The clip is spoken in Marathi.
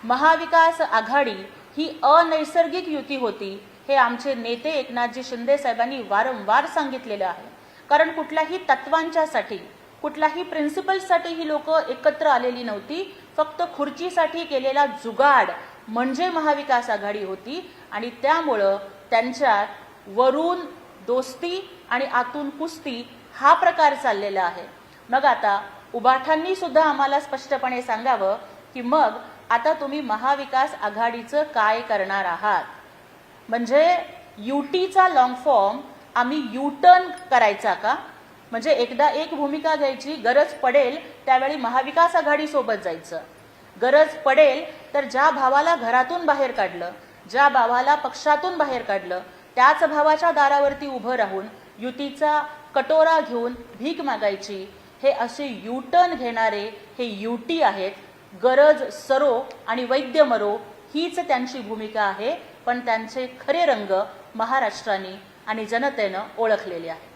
महाविकास आघाडी ही अनैसर्गिक युती होती हे आमचे नेते एकनाथजी शिंदे साहेबांनी वारंवार सांगितलेले आहे। कारण कुठल्याही तत्वांच्यासाठी कुठल्याही प्रिन्सिपल्ससाठी ही लोक एकत्र आलेली नव्हती, फक्त खुर्चीसाठी केलेला जुगाड म्हणजे महाविकास आघाडी होती आणि त्यामुळे त्यांच्यात वरून दोस्ती आणि आतून कुस्ती हा प्रकार चाललेला आहे। मग आता उबाठांनी सुद्धा आम्हाला स्पष्टपणे सांगावं की मग आता तुम्ही महाविकास आघाडीचं काय करणार आहात। म्हणजे युटीचा लॉंग फॉर्म आम्ही युटर्न करायचा का? म्हणजे एकदा एक भूमिका घ्यायची, गरज पडेल त्यावेळी महाविकास आघाडी सोबत जायचं, गरज पडेल तर ज्या भावाला घरातून बाहेर काढलं, ज्या भावाला पक्षातून बाहेर काढलं त्याच भावाच्या दारावरती उभं राहून युतीचा कटोरा घेऊन भीक मागायची। हे असे युटर्न घेणारे हे युटी आहेत। गरज सरो आणि वैद्य मरो हीच त्यांची भूमिका आहे, पण त्यांचे खरे रंग महाराष्ट्राने आणि जनतेनं ओळखलेले आहेत।